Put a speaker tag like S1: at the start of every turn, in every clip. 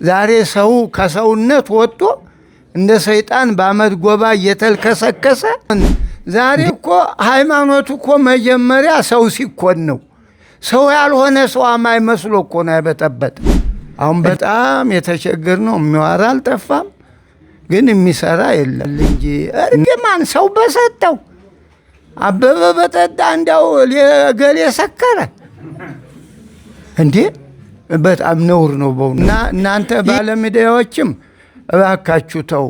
S1: ዛሬ ሰው ከሰውነት ወጥቶ እንደ ሰይጣን በአመድ ጎባ እየተልከሰከሰ ዛሬ እኮ ሃይማኖቱ እኮ መጀመሪያ ሰው ሲኮን ነው። ሰው ያልሆነ ሰው አማይ መስሎ እኮ ነው ያበጠበጥ። አሁን በጣም የተቸገር ነው። የሚዋራ አልጠፋም፣ ግን የሚሰራ የለም እንጂ እርግማን ሰው በሰጠው አበበ በጠጣ እንዳው ገሌ ሰከረ እንዴ! በጣም ነውር ነው በእውነት። እና እናንተ ባለሚዲያዎችም እባካችሁ ተው፣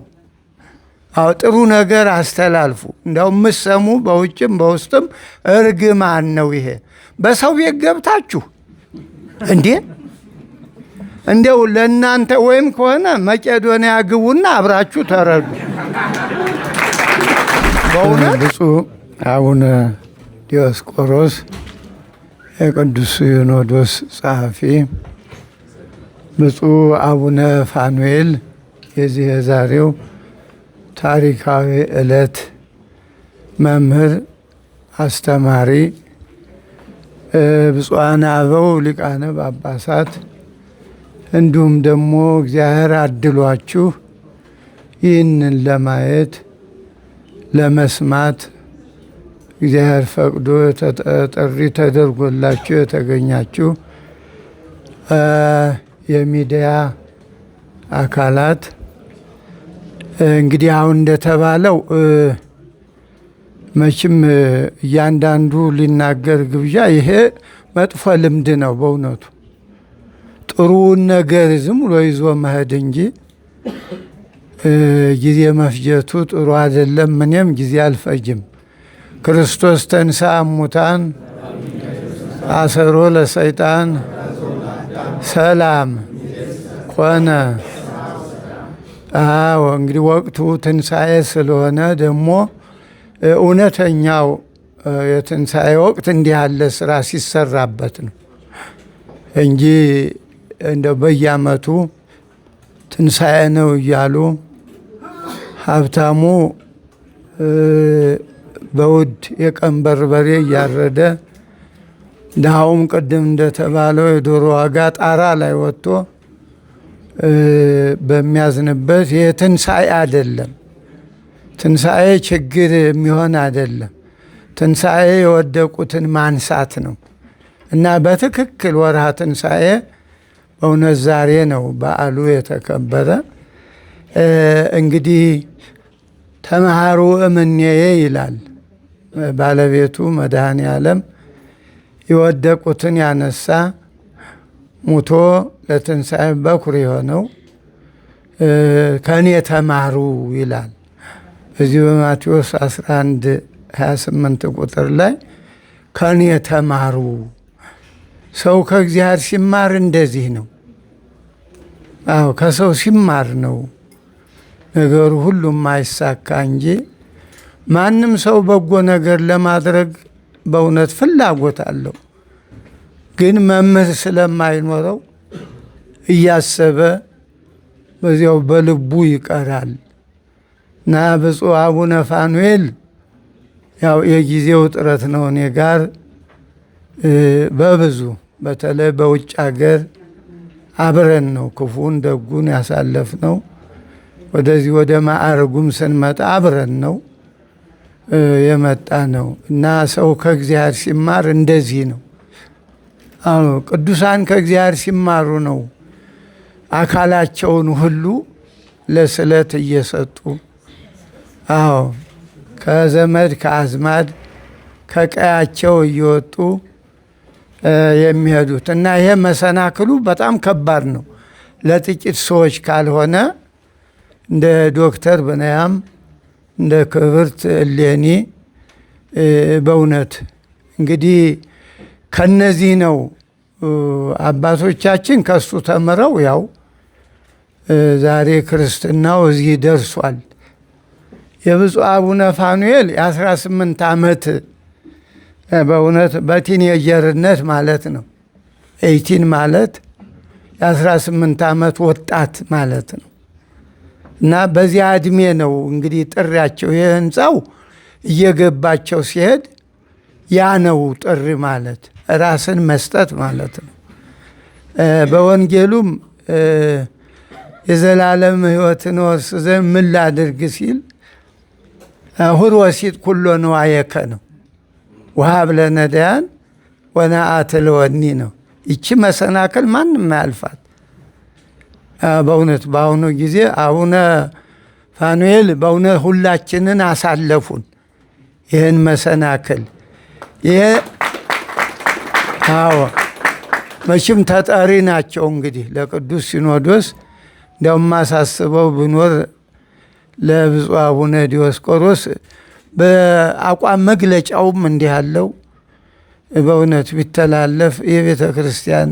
S1: ጥሩ ነገር አስተላልፉ። እንደው ምሰሙ በውጭም በውስጥም እርግማን ነው ይሄ። በሰው ቤት ገብታችሁ እንዴ! እንደው ለእናንተ ወይም ከሆነ መቄዶንያ ግቡና አብራችሁ ተረዱ። በእውነት ብፁዕ አቡነ ዲዮስቆሮስ የቅዱስ ሲኖዶስ ጸሐፊ፣ ብፁዕ አቡነ ፋኑኤል የዚህ የዛሬው ታሪካዊ ዕለት መምህር አስተማሪ፣ ብፁዓን አበው ሊቃነ ጳጳሳት፣ እንዲሁም ደግሞ እግዚአብሔር አድሏችሁ ይህንን ለማየት ለመስማት እግዚአብሔር ፈቅዶ ጥሪ ተደርጎላችሁ የተገኛችሁ የሚዲያ አካላት እንግዲህ አሁን እንደተባለው መቼም እያንዳንዱ ሊናገር ግብዣ ይሄ መጥፎ ልምድ ነው። በእውነቱ ጥሩውን ነገር ዝም ብሎ ይዞ መሄድ እንጂ ጊዜ መፍጀቱ ጥሩ አይደለም። እኔም ጊዜ አልፈጅም። ክርስቶስ ተንሥአ እሙታን አሰሮ ለሰይጣን ሰላም ኮነ። አዎ እንግዲህ ወቅቱ ትንሣኤ ስለሆነ ደግሞ እውነተኛው የትንሣኤ ወቅት እንዲህ ያለ ስራ ሲሰራበት ነው እንጂ እንደው በየዓመቱ ትንሣኤ ነው እያሉ ሀብታሙ በውድ የቀን በርበሬ እያረደ ድሃውም ቅድም እንደተባለው የዶሮ ዋጋ ጣራ ላይ ወጥቶ በሚያዝንበት ይህ ትንሣኤ አይደለም። ትንሣኤ ችግር የሚሆን አይደለም። ትንሣኤ የወደቁትን ማንሳት ነው እና በትክክል ወርሃ ትንሣኤ በእውነት ዛሬ ነው በዓሉ የተከበረ። እንግዲህ ተመሃሩ እምኔየ ይላል ባለቤቱ መድኃኔ ዓለም። የወደቁትን ያነሳ ሙቶ ለትንሣኤ በኩር የሆነው ከእኔ ተማሩ ይላል። እዚህ በማቴዎስ 11:28 ቁጥር ላይ ከእኔ ተማሩ። ሰው ከእግዚአብሔር ሲማር እንደዚህ ነው። አዎ ከሰው ሲማር ነው ነገሩ ሁሉም አይሳካ እንጂ ማንም ሰው በጎ ነገር ለማድረግ በእውነት ፍላጎት አለው። ግን መምህር ስለማይኖረው እያሰበ በዚያው በልቡ ይቀራል እና ብፁዕ አቡነ ፋኑኤል ያው የጊዜው ጥረት ነው። እኔ ጋር በብዙ በተለይ በውጭ ሀገር አብረን ነው ክፉን ደጉን ያሳለፍ ነው። ወደዚህ ወደ ማዕረጉም ስንመጣ አብረን ነው የመጣ ነው እና ሰው ከእግዚአብሔር ሲማር እንደዚህ ነው። አዎ ቅዱሳን ከእግዚአብሔር ሲማሩ ነው አካላቸውን ሁሉ ለስለት እየሰጡ አዎ ከዘመድ ከአዝማድ ከቀያቸው እየወጡ የሚሄዱት እና ይሄ መሰናክሉ በጣም ከባድ ነው ለጥቂት ሰዎች ካልሆነ እንደ ዶክተር ብንያም እንደ ክብርት እሌኒ በእውነት እንግዲህ ከነዚህ ነው አባቶቻችን ከሱ ተምረው ያው ዛሬ ክርስትናው እዚህ ደርሷል። የብፁዕ አቡነ ፋኑኤል የ18 ዓመት በእውነት በቲኔጀርነት ማለት ነው። 18 ማለት የ18 ዓመት ወጣት ማለት ነው እና በዚያ እድሜ ነው እንግዲህ ጥሪያቸው። ይህ ህንፃው እየገባቸው ሲሄድ ያ ነው ጥሪ ማለት ራስን መስጠት ማለት ነው። በወንጌሉም የዘላለም ሕይወትን ወርስ ዘንድ ምን ላድርግ ሲል ሁር ወሲጥ ኩሎ ንዋየከ ነው። ወሀብ ለነዳያን ወነአት ለወኒ ነው። ይቺ መሰናክል ማንም አያልፋት። በእውነት በአሁኑ ጊዜ አቡነ ፋኑኤል በእውነት ሁላችንን አሳለፉን። ይህን መሰናክል መቼም ተጠሪ ናቸው እንግዲህ ለቅዱስ ሲኖዶስ። እንዲያውም ማሳስበው ብኖር ለብፁዕ አቡነ ዲዮስቆሮስ በአቋም መግለጫውም እንዲህ ያለው በእውነት ቢተላለፍ የቤተ ክርስቲያን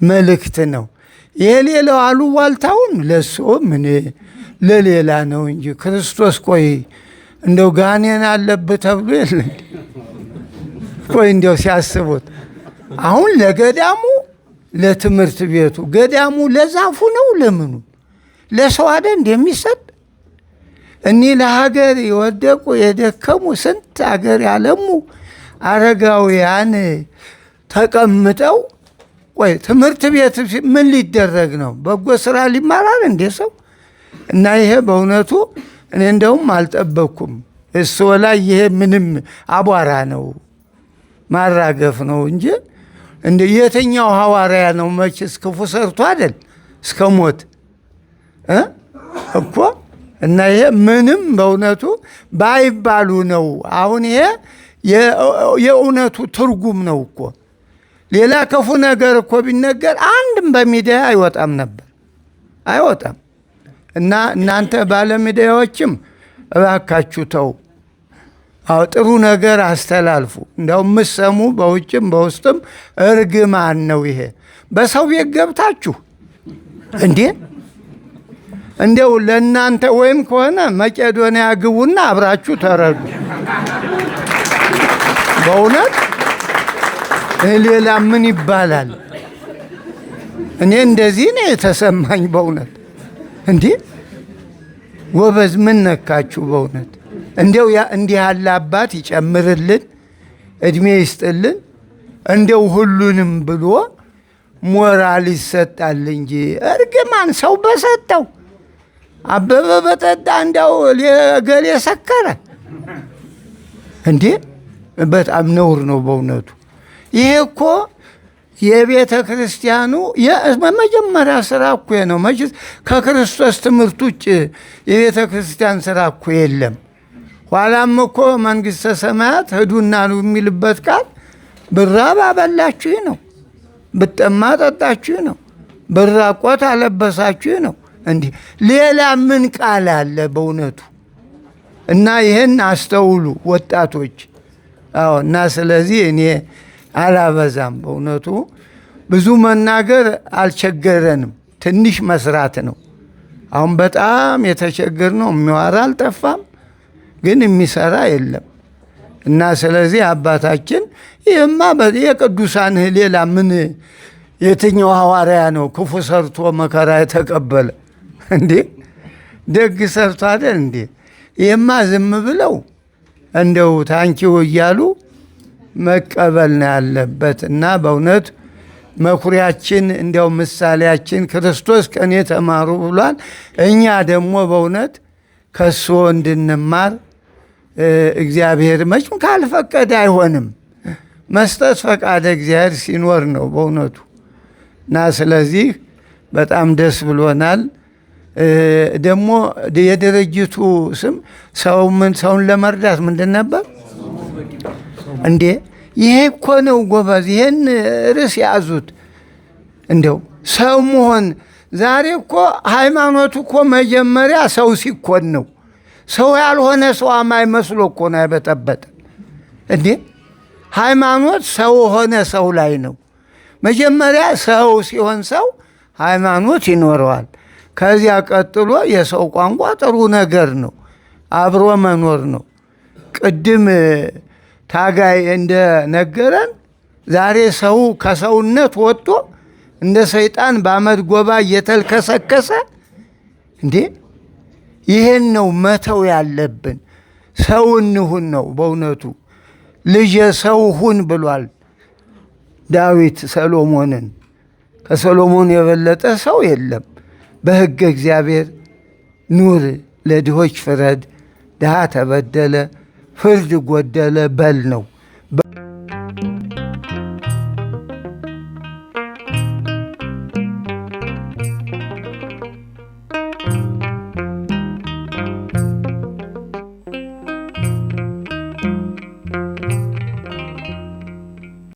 S1: መልእክት ነው። የሌላው አሉባልታውን ለሱ ምን ለሌላ ነው እንጂ ክርስቶስ ቆይ እንደው ጋኔን አለብህ ተብሎ የለ ቆይ እንደው ሲያስቡት አሁን ለገዳሙ ለትምህርት ቤቱ ገዳሙ ለዛፉ ነው ለምኑ ለሰው አይደል እንደሚሰጥ እኒህ ለሀገር የወደቁ የደከሙ ስንት ሀገር ያለሙ አረጋውያን ተቀምጠው ቆይ ትምህርት ቤት ምን ሊደረግ ነው? በጎ ስራ ሊማራል እንዴ ሰው? እና ይሄ በእውነቱ እኔ እንደውም አልጠበኩም። እሱ ላይ ይሄ ምንም አቧራ ነው ማራገፍ ነው እንጂ እንደ የትኛው ሐዋርያ ነው መችስ ክፉ ሰርቶ አይደል እስከ ሞት እኮ። እና ይሄ ምንም በእውነቱ ባይባሉ ነው። አሁን ይሄ የእውነቱ ትርጉም ነው እኮ። ሌላ ክፉ ነገር እኮ ቢነገር አንድም በሚዲያ አይወጣም ነበር፣ አይወጣም። እና እናንተ ባለሚዲያዎችም እባካችሁ ተው፣ ጥሩ ነገር አስተላልፉ። እንደውም ምሰሙ በውጭም በውስጥም እርግማን ነው ይሄ። በሰው ቤት ገብታችሁ እንዴ እንደው ለእናንተ ወይም ከሆነ መቄዶንያ ግቡና አብራችሁ ተረዱ። በእውነት ሌላ ምን ይባላል? እኔ እንደዚህ ነው የተሰማኝ በእውነት። እንዴ ጎበዝ ምን ነካችሁ በእውነት? እንደው እንዲህ ያለ አባት ይጨምርልን፣ እድሜ ይስጥልን። እንደው ሁሉንም ብሎ ሞራል ይሰጣል እንጂ እርግማን ሰው በሰጠው አበበ በጠጣ እንደው ገሌ ሰከረ እንዴ! በጣም ነውር ነው በእውነቱ። ይሄ እኮ የቤተ ክርስቲያኑ የመጀመሪያ ስራ እኮ ነው። መቼስ ከክርስቶስ ትምህርት ውጭ የቤተ ክርስቲያን ስራ እኮ የለም። ኋላም እኮ መንግሥተ ሰማያት ሂዱና ነው የሚልበት ቃል ብራብ አበላችሁ ነው፣ ብጠማ ጠጣችሁ ነው፣ ብራቆት አለበሳችሁ ነው። እንዲህ ሌላ ምን ቃል አለ በእውነቱ? እና ይህን አስተውሉ ወጣቶች። አዎ። እና ስለዚህ እኔ አላበዛም በእውነቱ። ብዙ መናገር አልቸገረንም፣ ትንሽ መስራት ነው። አሁን በጣም የተቸገርነው የሚዋራ አልጠፋም፣ ግን የሚሰራ የለም። እና ስለዚህ አባታችን ይህማ የቅዱሳን ሌላ ምን የትኛው ሐዋርያ ነው ክፉ ሰርቶ መከራ የተቀበለ እንዴ? ደግ ሰርቶ አይደል እንዴ? ይህማ ዝም ብለው እንደው ታንኪው እያሉ መቀበል ነው ያለበት። እና በእውነት መኩሪያችን እንዲያው ምሳሌያችን ክርስቶስ ከኔ ተማሩ ብሏል። እኛ ደግሞ በእውነት ከሱ እንድንማር እግዚአብሔር መቼም ካልፈቀደ አይሆንም። መስጠት ፈቃደ እግዚአብሔር ሲኖር ነው በእውነቱ። እና ስለዚህ በጣም ደስ ብሎናል። ደግሞ የድርጅቱ ስም ሰውን ለመርዳት ምንድን ነበር እንዴ? ይሄ እኮ ነው ጎበዝ። ይሄን ርዕስ ያዙት። እንደው ሰው መሆን ዛሬ እኮ ሃይማኖቱ እኮ መጀመሪያ ሰው ሲኮን ነው። ሰው ያልሆነ ሰው አማኝ መስሎ እኮ ነው ያበጠበጠ እንዴ። ሃይማኖት ሰው ሆነ ሰው ላይ ነው መጀመሪያ። ሰው ሲሆን ሰው ሃይማኖት ይኖረዋል። ከዚያ ቀጥሎ የሰው ቋንቋ ጥሩ ነገር ነው፣ አብሮ መኖር ነው። ቅድም ታጋይ እንደነገረን ዛሬ ሰው ከሰውነት ወጥቶ እንደ ሰይጣን በአመድ ጎባ እየተልከሰከሰ እንዴ! ይሄን ነው መተው ያለብን። ሰው እንሁን ነው በእውነቱ። ልጄ ሰው ሁን ብሏል ዳዊት ሰሎሞንን። ከሰሎሞን የበለጠ ሰው የለም። በሕገ እግዚአብሔር ኑር፣ ለድሆች ፍረድ፣ ድሃ ተበደለ፣ ፍርድ ጎደለ በል ነው።